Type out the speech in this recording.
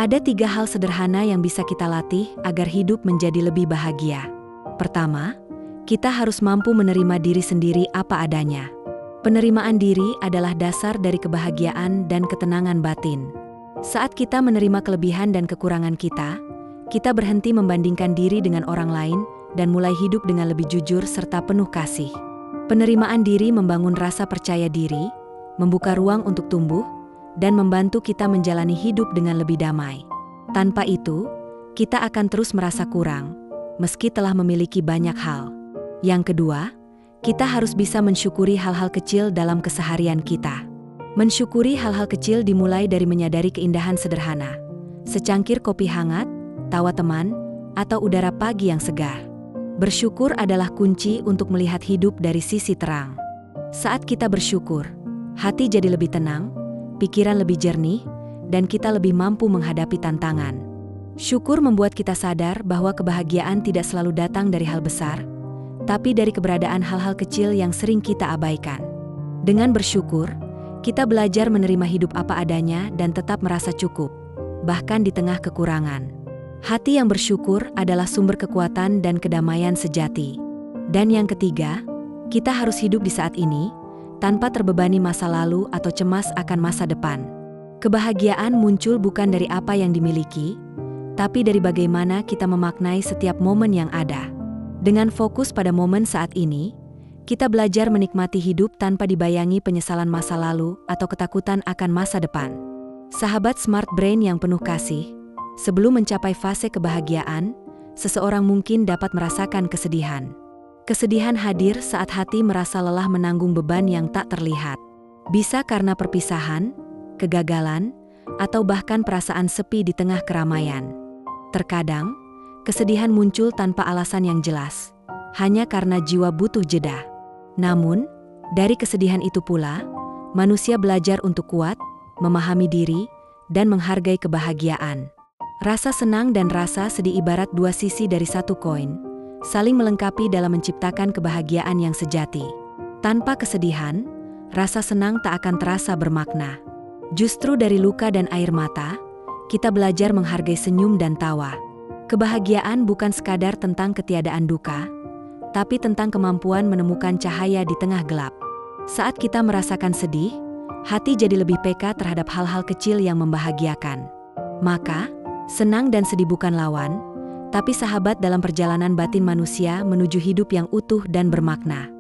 Ada 3 hal sederhana yang bisa kita latih agar hidup menjadi lebih bahagia. Pertama, kita harus mampu menerima diri sendiri apa adanya. Penerimaan diri adalah dasar dari kebahagiaan dan ketenangan batin. Saat kita menerima kelebihan dan kekurangan kita berhenti membandingkan diri dengan orang lain dan mulai hidup dengan lebih jujur serta penuh kasih. Penerimaan diri membangun rasa percaya diri, membuka ruang untuk tumbuh, dan membantu kita menjalani hidup dengan lebih damai. Tanpa itu, kita akan terus merasa kurang, meski telah memiliki banyak hal. Yang kedua, kita harus bisa mensyukuri hal-hal kecil dalam keseharian kita. Mensyukuri hal-hal kecil dimulai dari menyadari keindahan sederhana, secangkir kopi hangat, tawa teman, atau udara pagi yang segar. Bersyukur adalah kunci untuk melihat hidup dari sisi terang. Saat kita bersyukur, hati jadi lebih tenang, pikiran lebih jernih, dan kita lebih mampu menghadapi tantangan. Syukur membuat kita sadar bahwa kebahagiaan tidak selalu datang dari hal besar, tapi dari keberadaan hal-hal kecil yang sering kita abaikan. Dengan bersyukur, kita belajar menerima hidup apa adanya dan tetap merasa cukup, bahkan di tengah kekurangan. Hati yang bersyukur adalah sumber kekuatan dan kedamaian sejati. Dan yang ketiga, kita harus hidup di saat ini, tanpa terbebani masa lalu atau cemas akan masa depan. Kebahagiaan muncul bukan dari apa yang dimiliki, tapi dari bagaimana kita memaknai setiap momen yang ada. Dengan fokus pada momen saat ini, kita belajar menikmati hidup tanpa dibayangi penyesalan masa lalu atau ketakutan akan masa depan. Sahabat Smart Brain yang penuh kasih, sebelum mencapai fase kebahagiaan, seseorang mungkin dapat merasakan kesedihan. Kesedihan hadir saat hati merasa lelah menanggung beban yang tak terlihat. Bisa karena perpisahan, kegagalan, atau bahkan perasaan sepi di tengah keramaian. Terkadang, kesedihan muncul tanpa alasan yang jelas, hanya karena jiwa butuh jeda. Namun, dari kesedihan itu pula, manusia belajar untuk kuat, memahami diri, dan menghargai kebahagiaan. Rasa senang dan rasa sedih ibarat dua sisi dari satu koin, saling melengkapi dalam menciptakan kebahagiaan yang sejati. Tanpa kesedihan, rasa senang tak akan terasa bermakna. Justru dari luka dan air mata, kita belajar menghargai senyum dan tawa. Kebahagiaan bukan sekadar tentang ketiadaan duka, tapi tentang kemampuan menemukan cahaya di tengah gelap. Saat kita merasakan sedih, hati jadi lebih peka terhadap hal-hal kecil yang membahagiakan. Maka, senang dan sedih bukan lawan, tapi sahabat dalam perjalanan batin manusia menuju hidup yang utuh dan bermakna.